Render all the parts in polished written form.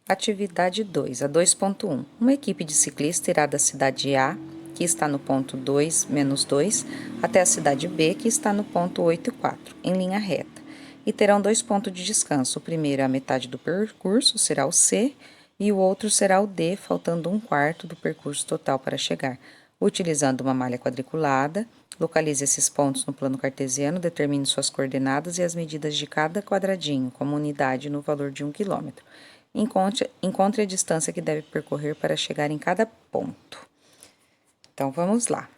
Atividade 2, a 2.1. Uma equipe de ciclistas irá da cidade A, que está no ponto 2, menos 2, até a cidade B, que está no ponto 8 e 4, em linha reta, e terão 2 pontos de descanso. O primeiro é a metade do percurso, será o C, e o outro será o D, faltando 1/4 do percurso total para chegar. Utilizando uma malha quadriculada, localize esses pontos no plano cartesiano, determine suas coordenadas e as medidas de cada quadradinho, como unidade no valor de 1 km. Encontre a distância que deve percorrer para chegar em cada ponto. Então, vamos lá.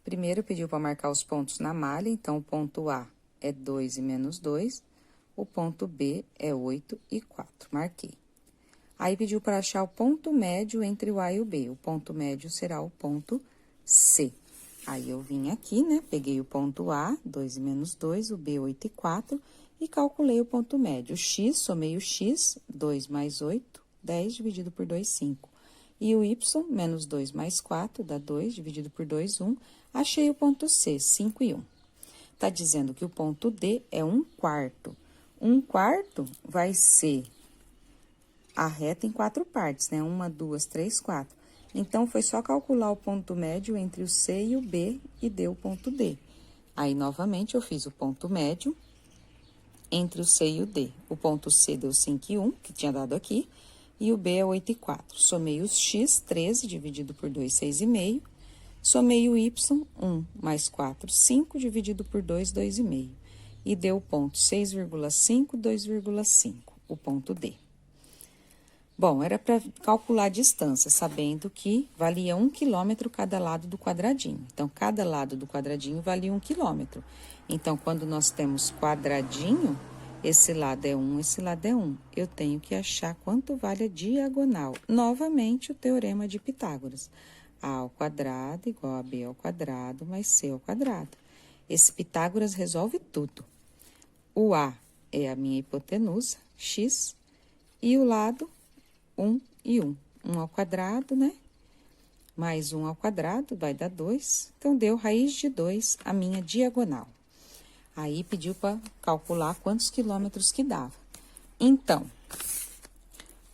Primeiro, pediu para marcar os pontos na malha. Então, o ponto A é 2 e menos 2. O ponto B é 8 e 4. Marquei. Aí, pediu para achar o ponto médio entre o A e o B. O ponto médio será o ponto C. Aí, eu vim aqui, né? Peguei o ponto A, 2 e menos 2, o B, 8 e 4, e calculei o ponto médio. O X, somei o X, 2 mais 8, 10 dividido por 2, 5. E o Y, menos 2 mais 4, dá 2, dividido por 2, 1. Achei o ponto C, 5 e 1. Tá dizendo que o ponto D é 1/4. 1/4 vai ser a reta em 4 partes, né? 1, 2, 3, 4. Então, foi só calcular o ponto médio entre o C e o B e deu o ponto D. Aí, novamente, eu fiz o ponto médio entre o C e o D. O ponto C deu 5 e 1, que tinha dado aqui, e o B é 8 e 4. Somei os X, 13, dividido por 2, 6,5. Somei o Y, 1 mais 4, 5, dividido por 2, 2,5. E deu o ponto 6,5, 2,5, o ponto D. Bom, era para calcular a distância, sabendo que valia 1 km cada lado do quadradinho. Então, cada lado do quadradinho valia 1 km. Então, quando nós temos quadradinho, esse lado é 1, esse lado é 1. Eu tenho que achar quanto vale a diagonal. Novamente, o teorema de Pitágoras. A ao quadrado igual a B ao quadrado mais C ao quadrado. Esse Pitágoras resolve tudo. O A é a minha hipotenusa, X, e o lado 1 e 1. 1 ao quadrado, né? Mais 1 ao quadrado vai dar 2. Então, deu raiz de 2 a minha diagonal. Aí, pediu para calcular quantos quilômetros que dava. Então,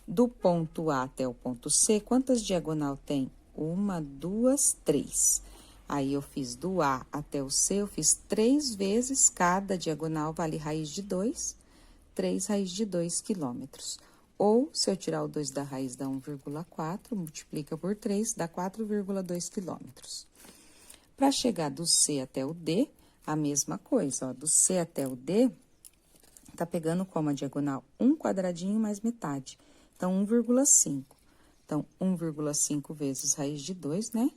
do ponto A até o ponto C, quantas diagonal tem? 1, 2, 3. Aí, eu fiz do A até o C, eu fiz 3 vezes, cada diagonal vale raiz de 2, 3 raiz de 2 quilômetros. Ou, se eu tirar o 2 da raiz, dá 1,4, multiplica por 3, dá 4,2 quilômetros. Para chegar do C até o D, a mesma coisa, ó, do C até o D, tá pegando como a diagonal 1 quadradinho mais metade. Então, 1,5. Então, 1,5 vezes raiz de 2, né?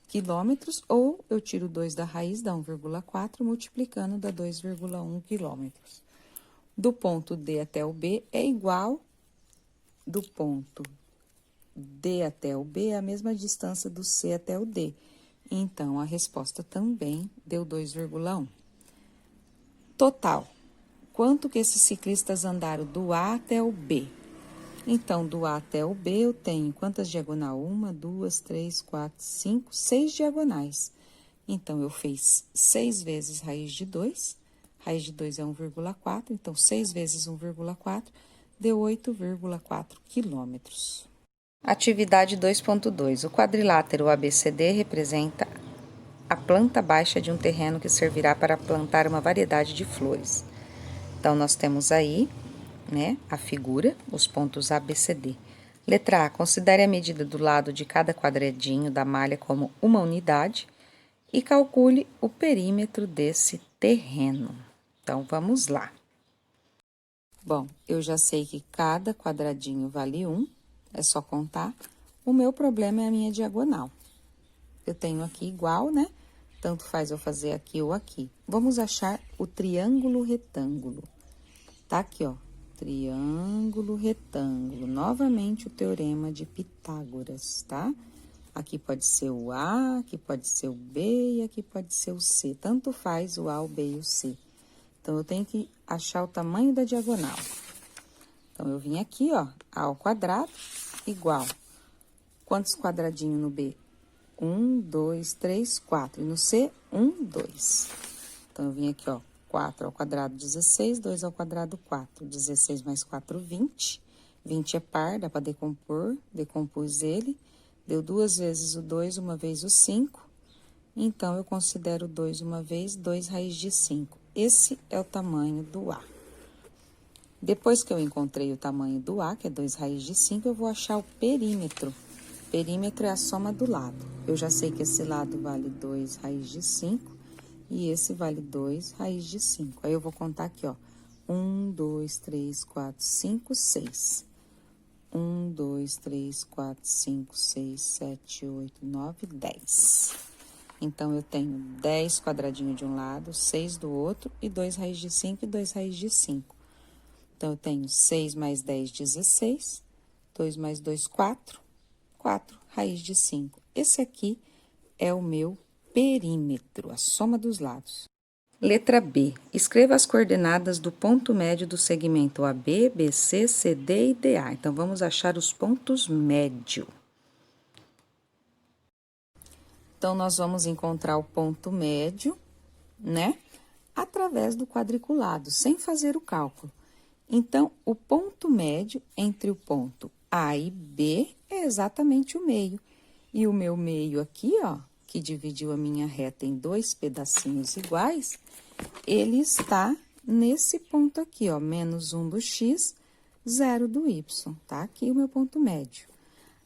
Quilômetros, ou eu tiro 2 da raiz, dá 1,4, multiplicando, dá 2,1 quilômetros. Do ponto D até o B é igual do ponto D até o B, é a mesma distância do C até o D. Então, a resposta também deu 2,1. Total, quanto que esses ciclistas andaram do A até o B? Então, do A até o B, eu tenho quantas diagonais? 1, 2, 3, 4, 5, 6 diagonais. Então, eu fiz 6 vezes raiz de 2. Raiz de 2 é 1,4, então 6 vezes 1,4 deu 8,4 quilômetros. Atividade 2.2. O quadrilátero ABCD representa a planta baixa de um terreno que servirá para plantar uma variedade de flores. Então, nós temos aí, né, a figura, os pontos ABCD. Letra A, considere a medida do lado de cada quadradinho da malha como uma unidade e calcule o perímetro desse terreno. Então, vamos lá. Bom, eu já sei que cada quadradinho vale 1, é só contar. O meu problema é a minha diagonal. Eu tenho aqui igual, né? Tanto faz eu fazer aqui ou aqui. Vamos achar o triângulo retângulo. Tá aqui, ó. Triângulo retângulo. Novamente o teorema de Pitágoras, tá? Aqui pode ser o A, aqui pode ser o B e aqui pode ser o C. Tanto faz o A, o B e o C. Então, eu tenho que achar o tamanho da diagonal. Então, eu vim aqui, ó, A ao quadrado igual. Quantos quadradinhos no B? 1, 2, 3, 4. E no C, 1, 2. Então, eu vim aqui, ó, 4 ao quadrado, 16, 2 ao quadrado, 4. 16 mais 4, 20. 20 é par, dá para decompor, decompus ele. Deu 2 vezes o 2, uma vez o 5. Então, eu considero 2 uma vez, 2 raiz de 5. Esse é o tamanho do A. Depois que eu encontrei o tamanho do A, que é 2 raiz de 5, eu vou achar o perímetro. Perímetro é a soma do lado. Eu já sei que esse lado vale 2 raiz de 5 e esse vale 2 raiz de 5. Aí, eu vou contar aqui, ó. 1, 2, 3, 4, 5, 6. 1, 2, 3, 4, 5, 6, 7, 8, 9, 10. Então, eu tenho 10 quadradinhos de um lado, 6 do outro, e 2 raiz de 5 e 2 raiz de 5. Então, eu tenho 6 mais 10, 16. 2 mais 2, 4. 4 raiz de 5. Esse aqui é o meu perímetro, a soma dos lados. Letra B. Escreva as coordenadas do ponto médio do segmento AB, BC, CD e DA. Então, vamos achar os pontos médios. Então, nós vamos encontrar o ponto médio, né? Através do quadriculado, sem fazer o cálculo. Então, o ponto médio entre o ponto A e B é exatamente o meio. E o meu meio aqui, ó, que dividiu a minha reta em 2 pedacinhos iguais, ele está nesse ponto aqui, ó, menos 1 do x, 0 do y, tá? Aqui o meu ponto médio.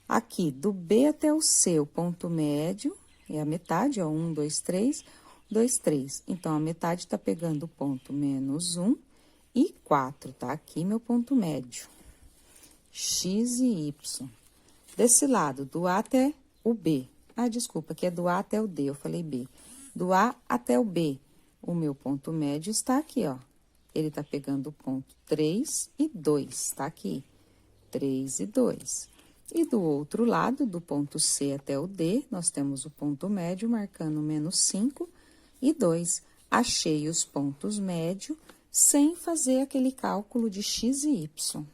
Aqui, do B até o C, o ponto médio é a metade, ó, 1, 2, 3, 2, 3. Então, a metade tá pegando o ponto menos 1 e 4, tá? Aqui meu ponto médio. X e Y. Desse lado, do A até o B. Ah, desculpa, que é do A até o D, eu falei B. Do A até o B, o meu ponto médio está aqui, ó. Ele tá pegando o ponto 3 e 2, tá aqui. 3 e 2. E do outro lado, do ponto C até o D, nós temos o ponto médio marcando menos 5 e 2. Achei os pontos médios sem fazer aquele cálculo de x e y.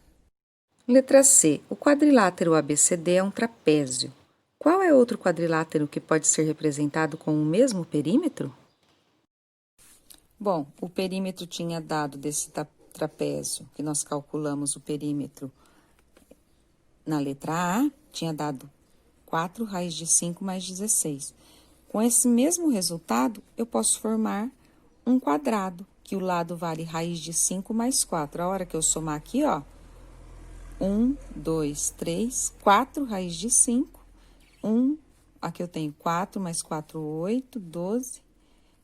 Letra C. O quadrilátero ABCD é um trapézio. Qual é outro quadrilátero que pode ser representado com o mesmo perímetro? Bom, o perímetro tinha dado desse trapézio, que nós calculamos o perímetro na letra A, tinha dado 4 raiz de 5 mais 16. Com esse mesmo resultado, eu posso formar um quadrado, que o lado vale raiz de 5 mais 4. A hora que eu somar aqui, ó, 1, 2, 3, 4 raiz de 5, 1, aqui eu tenho 4 mais 4, 8, 12,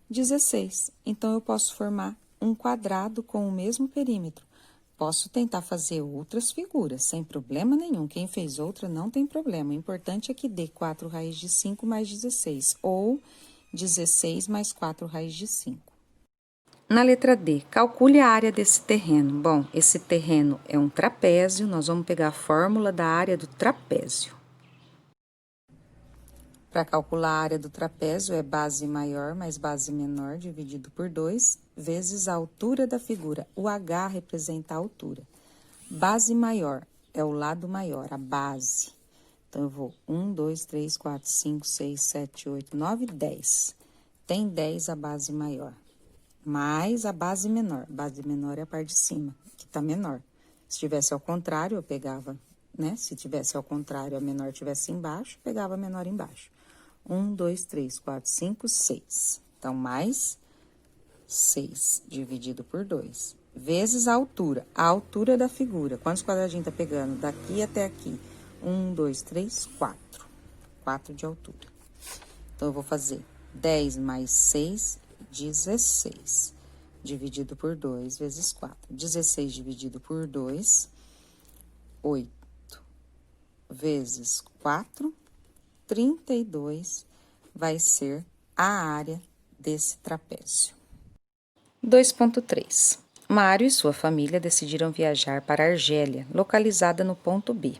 16. Então, eu posso formar um quadrado com o mesmo perímetro. Posso tentar fazer outras figuras, sem problema nenhum. Quem fez outra não tem problema. O importante é que dê 4 raiz de 5 mais 16, ou 16 mais 4 raiz de 5. Na letra D, calcule a área desse terreno. Bom, esse terreno é um trapézio, nós vamos pegar a fórmula da área do trapézio. Para calcular a área do trapézio, é base maior mais base menor dividido por 2, vezes a altura da figura. O H representa a altura. Base maior é o lado maior, a base. Então, eu vou 1, 2, 3, 4, 5, 6, 7, 8, 9, 10. Tem 10 a base maior. Mais a base menor. Base menor é a parte de cima, que tá menor. Se tivesse ao contrário, eu pegava, né? Se tivesse ao contrário, a menor tivesse embaixo, pegava a menor embaixo. 1, 2, 3, 4, 5, 6. Então, mais 6 dividido por 2. Vezes a altura da figura. Quantos quadradinhos tá pegando? Daqui até aqui. 1, 2, 3, 4. 4 de altura. Então, eu vou fazer 10 mais 6, 16. Dividido por 2 vezes 4. 16 dividido por 2, 8. Vezes 4, 32 vai ser a área desse trapézio. 2.3. Mário e sua família decidiram viajar para Argélia, localizada no ponto B,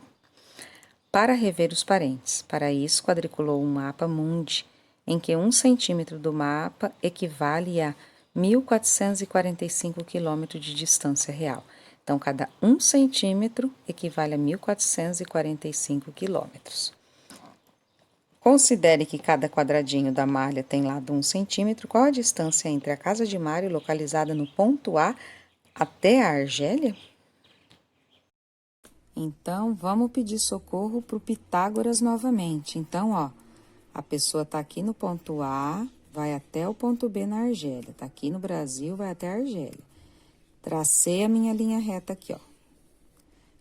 para rever os parentes. Para isso, quadriculou um mapa mundi, em que 1 centímetro do mapa equivale a 1.445 quilômetros de distância real. Então, cada 1 centímetro equivale a 1.445 quilômetros. Considere que cada quadradinho da malha tem lado 1 centímetro. Qual a distância entre a casa de Mário, localizada no ponto A, até a Argélia? Então, vamos pedir socorro para o Pitágoras novamente. Então, ó, a pessoa tá aqui no ponto A, vai até o ponto B na Argélia. Tá aqui no Brasil, vai até a Argélia. Tracei a minha linha reta aqui, ó. O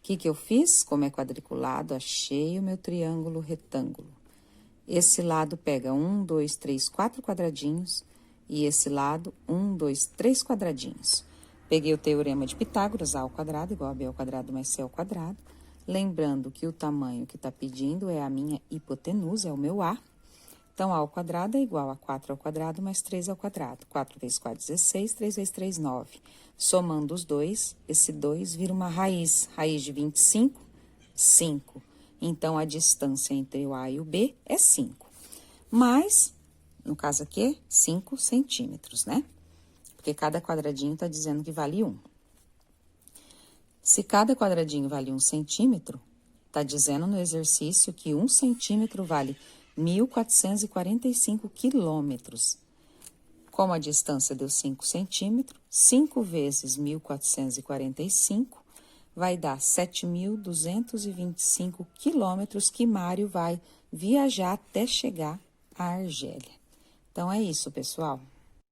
que eu fiz? Como é quadriculado, achei o meu triângulo retângulo. Esse lado pega 1, 2, 3, 4 quadradinhos. E esse lado, 1, 2, 3 quadradinhos. Peguei o teorema de Pitágoras, A ao quadrado igual a B ao quadrado mais C ao quadrado. Lembrando que o tamanho que está pedindo é a minha hipotenusa, é o meu A. Então, A ao quadrado é igual a 4 ao quadrado mais 3 ao quadrado. 4 vezes 4, 16, 3 vezes 3, 9. Somando os dois, esse 2 vira uma raiz. Raiz de 25, 5. Então, a distância entre o A e o B é 5. Mas, no caso aqui, 5 centímetros, né? Porque cada quadradinho está dizendo que vale 1. Se cada quadradinho vale 1 centímetro, está dizendo no exercício que 1 centímetro vale 1.445 quilômetros. Como a distância deu 5 centímetros, 5 vezes 1.445 vai dar 7.225 quilômetros que Mário vai viajar até chegar à Argélia. Então, é isso, pessoal.